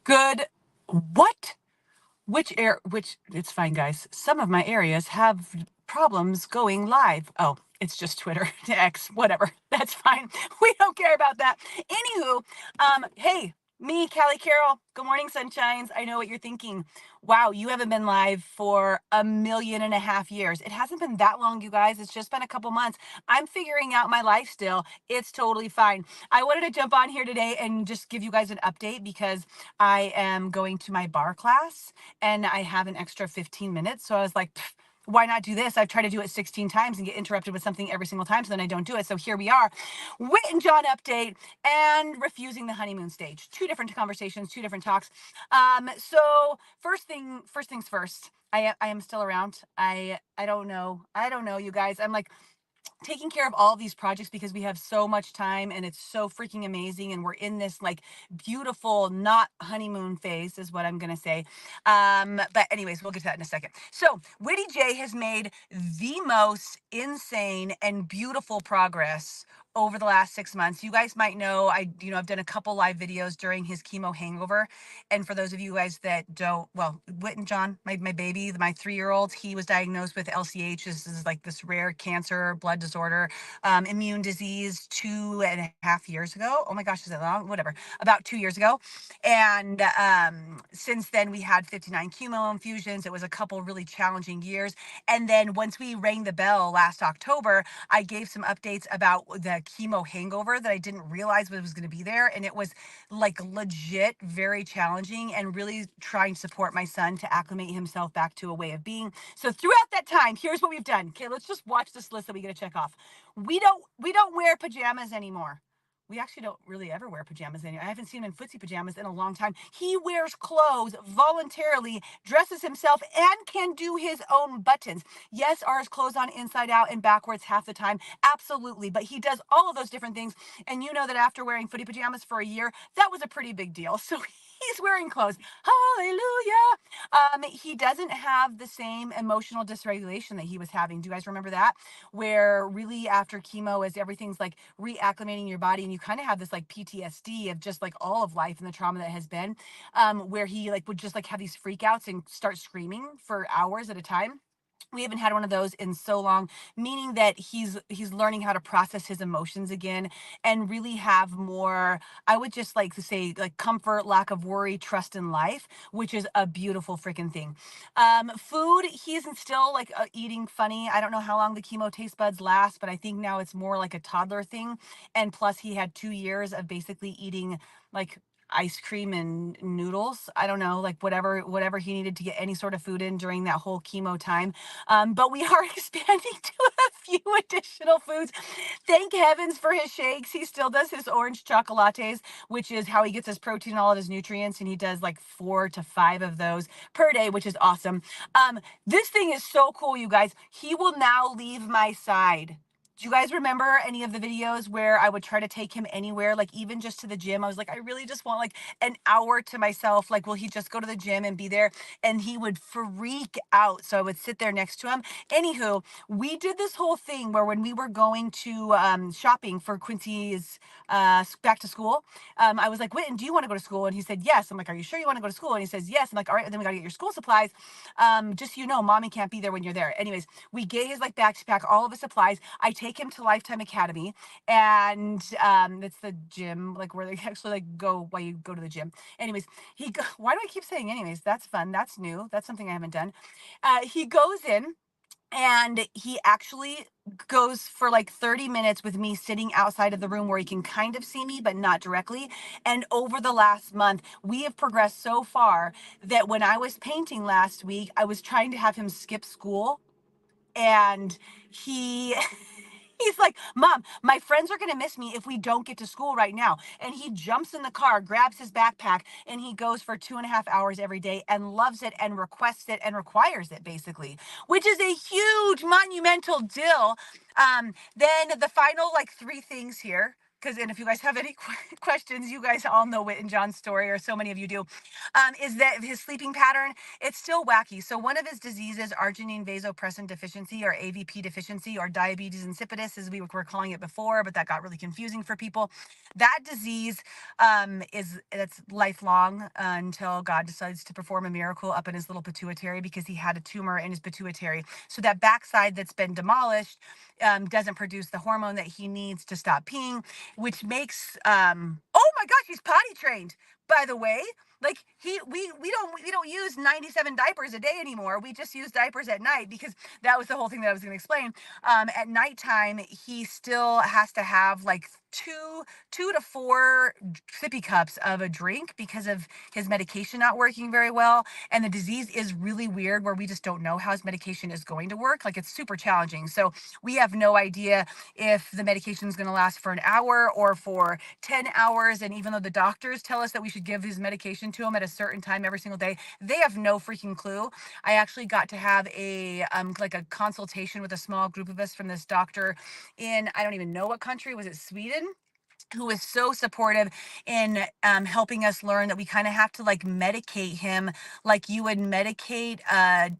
Good. What? Which, it's fine, guys. Some of my areas have problems going live. Oh, it's just Twitter, X, whatever. That's fine. We don't care about that. Anywho, hey, me, Callie Carroll. Good morning, sunshines. I know what you're thinking. Wow, you haven't been live for 1.5 years. It hasn't been that long, you guys. It's just been a couple months. I'm figuring out my life still. It's totally fine. I wanted to jump on here today and just give you guys an update because I am going to my bar class and I have an extra 15 minutes. So I was like, why not do this? I've tried to do it 16 times and get interrupted with something every single time. So then I don't do it. So here we are. Whitten John update and refusing the honeymoon stage. Two different conversations, two different talks. So first things first. I am still around. I don't know. I don't know, you guys. I'm like taking care of all of these projects because we have so much time and it's so freaking amazing, and we're in this like beautiful not honeymoon phase is what I'm gonna say. But anyways, we'll get to that in a second. So Witty J has made the most insane and beautiful progress over the last 6 months. You guys might know I've done a couple live videos during his chemo hangover. And for those of you guys that don't, well, Whitten John, my baby, my 3-year-old, he was diagnosed with LCH. This is like this rare cancer, blood disorder, immune disease 2.5 years ago. Oh my gosh, is it long? Whatever. About 2 years ago. And since then, we had 59 chemo infusions. It was a couple really challenging years. And then once we rang the bell last October, I gave some updates about the chemo hangover that I didn't realize was going to be there. And it was like legit very challenging and really trying to support my son to acclimate himself back to a way of being. So throughout that time, here's what we've done. Okay, let's just watch this list that we get to check off. We don't wear pajamas anymore. We actually don't really ever wear pajamas anymore. I haven't seen him in footsie pajamas in a long time. He wears clothes voluntarily, dresses himself, and can do his own buttons. Yes, ours close on inside out and backwards half the time. Absolutely. But he does all of those different things. And you know that after wearing footy pajamas for a year, that was a pretty big deal. So he's wearing clothes. Hallelujah. He doesn't have the same emotional dysregulation that he was having. Do you guys remember that? Where really after chemo, as everything's like reacclimating your body, and you kind of have this like PTSD of just like all of life and the trauma that has been, where he like would just like have these freakouts and start screaming for hours at a time. We haven't had one of those in so long, meaning that he's learning how to process his emotions again and really have more, I would just like to say, like comfort, lack of worry, trust in life, which is a beautiful freaking thing. Food, he's still like eating funny. I don't know how long the chemo taste buds last, but I think now it's more like a toddler thing. And plus he had 2 years of basically eating like ice cream and noodles. I don't know, like whatever he needed to get any sort of food in during that whole chemo time. But we are expanding to a few additional foods. Thank heavens for his shakes. He still does his orange chocolates, which is how he gets his protein and all of his nutrients. And he does like 4 to 5 of those per day, which is awesome. This thing is so cool, you guys. He will now leave my side. Do you guys remember any of the videos where I would try to take him anywhere, like even just to the gym? I was like, I really just want like an hour to myself. Like, will he just go to the gym and be there? And he would freak out. So I would sit there next to him. Anywho, we did this whole thing where when we were going to shopping for Quincy's back to school, I was like, Whitten, do you want to go to school? And he said, yes. I'm like, are you sure you want to go to school? And he says, yes. I'm like, all right, then we got to get your school supplies. Just so you know, mommy can't be there when you're there. Anyways, we get his like backpack, all of his supplies. I take him to Lifetime Academy, and it's the gym, like where they actually like go while you go to the gym. Anyways, why do I keep saying anyways? That's fun. That's new. That's something I haven't done. He goes in and he actually goes for like 30 minutes with me sitting outside of the room where he can kind of see me but not directly. And over the last month we have progressed so far that when I was painting last week, I was trying to have him skip school, and he he's like, Mom, my friends are going to miss me if we don't get to school right now. And he jumps in the car, grabs his backpack, and he goes for 2.5 hours every day and loves it and requests it and requires it, basically, which is a huge monumental deal. Then the final like 3 things here. because, and if you guys have any questions, you guys all know Whit and John's story, or so many of you do, is that his sleeping pattern, it's still wacky. So one of his diseases, arginine vasopressin deficiency, or AVP deficiency, or diabetes insipidus, as we were calling it before, but that got really confusing for people. That disease is it's lifelong until God decides to perform a miracle up in his little pituitary, because he had a tumor in his pituitary. So that backside that's been demolished doesn't produce the hormone that he needs to stop peeing, which makes oh my gosh, he's potty trained, by the way. Like we don't use 97 diapers a day anymore. We just use diapers at night, because that was the whole thing that I was going to explain. At nighttime, he still has to have like two to four sippy cups of a drink, because of his medication not working very well. And the disease is really weird, where we just don't know how his medication is going to work. Like, it's super challenging. So we have no idea if the medication is going to last for an hour or for 10 hours. And even though the doctors tell us that we should give his medication to him at a certain time every single day, they have no freaking clue. I actually got to have a like a consultation with a small group of us from this doctor in, I don't even know what country, was it Sweden? Who was so supportive in helping us learn that we kind of have to like medicate him like you would medicate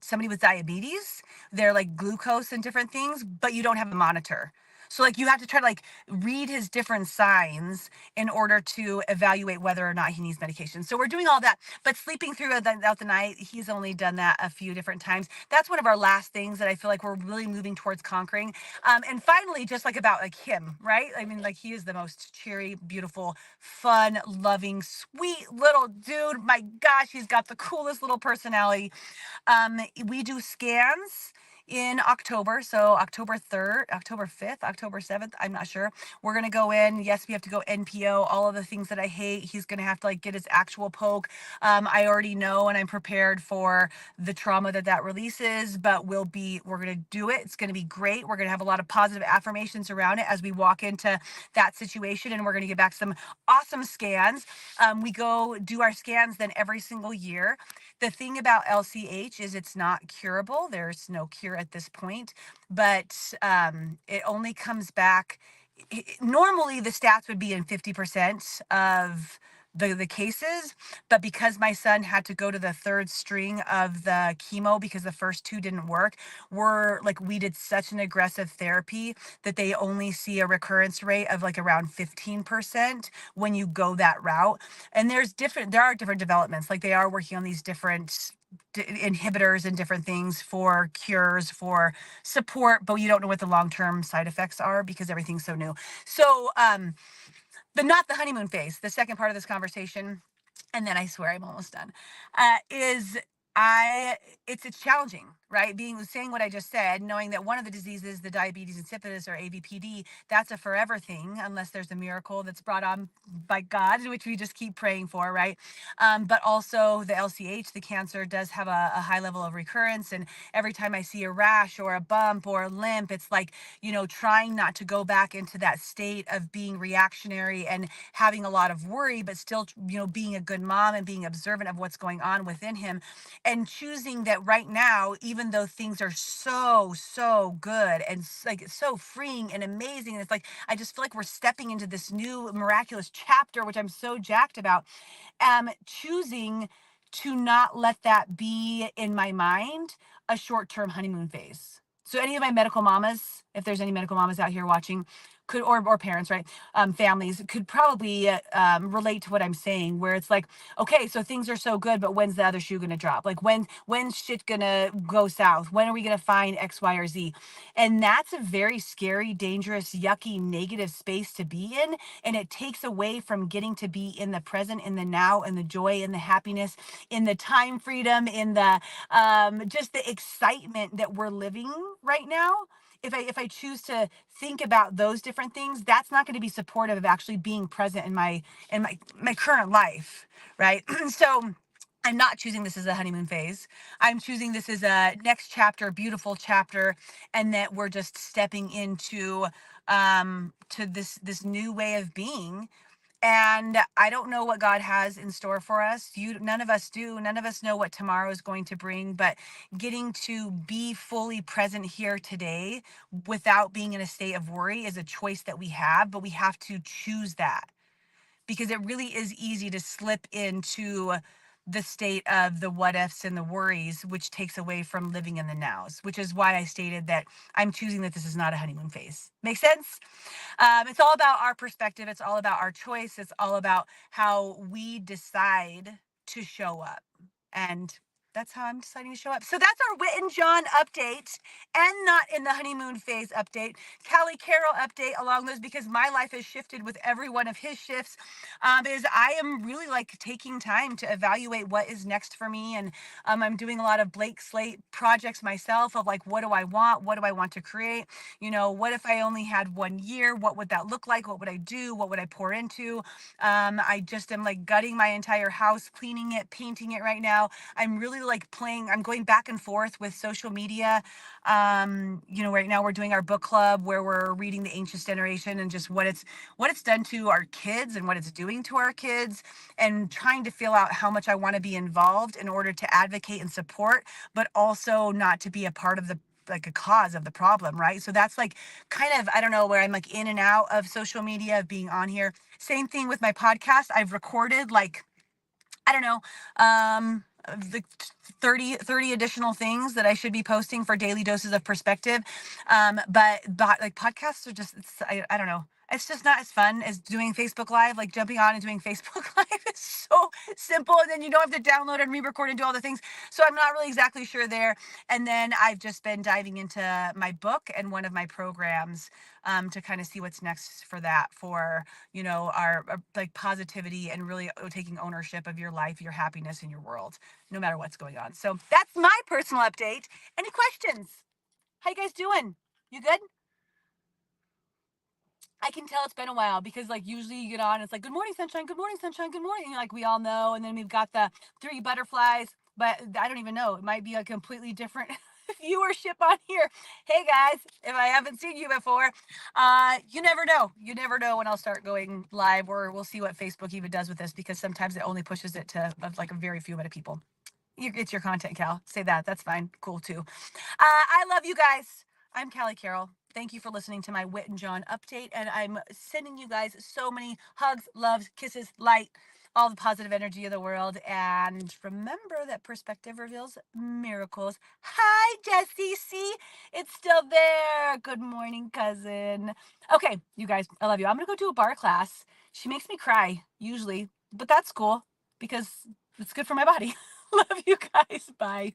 somebody with diabetes. They're like glucose and different things, but you don't have a monitor. So like you have to try to like read his different signs in order to evaluate whether or not he needs medication. So we're doing all that, but sleeping throughout the night, he's only done that a few different times. That's one of our last things that I feel like we're really moving towards conquering. And finally, just like about like him, right? I mean, like, he is the most cheery, beautiful, fun, loving, sweet little dude. My gosh, he's got the coolest little personality. We do scans in October. So October 3rd, October 5th, October 7th, I'm not sure. We're going to go in. Yes, we have to go NPO, all of the things that I hate. He's going to have to like get his actual poke. I already know, and I'm prepared for the trauma that that releases, but we're going to do it. It's going to be great. We're going to have a lot of positive affirmations around it as we walk into that situation, and we're going to get back some awesome scans. We go do our scans then every single year. The thing about LCH is it's not curable. There's no cure at this point, but it only comes back. Normally, the stats would be in 50% of the cases, but because my son had to go to the third string of the chemo because the first two didn't work, we did such an aggressive therapy that they only see a recurrence rate of like around 15% when you go that route. And there are different developments. Like, they are working on these different inhibitors and different things for cures, for support, but you don't know what the long-term side effects are because everything's so new. So but not the honeymoon phase. The second part of this conversation, and then I swear I'm almost done, is I it's challenging, right? Saying what I just said, knowing that one of the diseases, the diabetes insipidus, or AVPD, that's a forever thing unless there's a miracle that's brought on by God, which we just keep praying for, right? But also the LCH, the cancer, does have a high level of recurrence, and every time I see a rash or a bump or a limp, it's like, trying not to go back into that state of being reactionary and having a lot of worry, but still, being a good mom and being observant of what's going on within him, and choosing that right now, even though things are so good and like so freeing and amazing, and it's like I just feel like we're stepping into this new miraculous chapter, which I'm so jacked about. Choosing to not let that be in my mind a short-term honeymoon phase. So any of my medical mamas, if there's any medical mamas out here watching, could, or parents, right? Families could probably relate to what I'm saying, where it's like, okay, so things are so good, but when's the other shoe gonna drop? Like, when's shit gonna go south? When are we gonna find X, Y, or Z? And that's a very scary, dangerous, yucky, negative space to be in. And it takes away from getting to be in the present, in the now, in the joy, in the happiness, in the time freedom, in the just the excitement that we're living right now. If I choose to think about those different things, that's not going to be supportive of actually being present in my current life, right? So I'm not choosing this as a honeymoon phase. I'm choosing this as a next chapter, beautiful chapter, and that we're just stepping into to this new way of being. And I don't know what God has in store for us. None of us do. None of us know what tomorrow is going to bring, but getting to be fully present here today without being in a state of worry is a choice that we have, but we have to choose that, because it really is easy to slip into the state of the what ifs and the worries, which takes away from living in the nows, which is why I stated that I'm choosing that this is not a honeymoon phase. Make sense? It's all about our perspective. It's all about our choice. It's all about how we decide to show up. And that's how I'm deciding to show up. So that's our Wit and John update, and not in the honeymoon phase update. Callie Carroll update along those, because my life has shifted with every one of his shifts. Is I am really like taking time to evaluate what is next for me. And I'm doing a lot of Blake Slate projects myself of like, what do I want? What do I want to create? What if I only had 1 year? What would that look like? What would I do? What would I pour into? I just am like gutting my entire house, cleaning it, painting it right now. I'm really like I'm going back and forth with social media. Right now we're doing our book club where we're reading The Ancient Generation, and just what it's done to our kids and what it's doing to our kids, and trying to feel out how much I want to be involved in order to advocate and support, but also not to be a part of the like a cause of the problem, right? So that's like kind of, I don't know, where I'm like in and out of social media, of being on here. Same thing with my podcast. I've recorded like, I don't know, the 30 additional things that I should be posting for daily doses of perspective. But like podcasts are just, I don't know. It's just not as fun as doing Facebook Live. Like jumping on and doing Facebook Live is so simple. And then you don't have to download and re-record and do all the things. So I'm not really exactly sure there. And then I've just been diving into my book and one of my programs, to kind of see what's next for that, for our like positivity, and really taking ownership of your life, your happiness, and your world, no matter what's going on. So that's my personal update. Any questions? How you guys doing? You good? I can tell it's been a while, because like usually you get on, it's like, good morning, sunshine, good morning, sunshine, good morning. Like we all know. And then we've got the three butterflies, but I don't even know. It might be a completely different viewership on here. Hey guys, if I haven't seen you before, you never know. You never know when I'll start going live, or we'll see what Facebook even does with this, because sometimes it only pushes it to like a very few amount of people. It's your content, Cal. Say that. That's fine. Cool too. I love you guys. I'm Callie Carroll. Thank you for listening to my Wit and John update. And I'm sending you guys so many hugs, loves, kisses, light, all the positive energy of the world. And remember that perspective reveals miracles. Hi, Jessie. See, it's still there. Good morning, cousin. Okay, you guys, I love you. I'm going to go do a bar class. She makes me cry, usually, but that's cool because it's good for my body. Love you guys. Bye.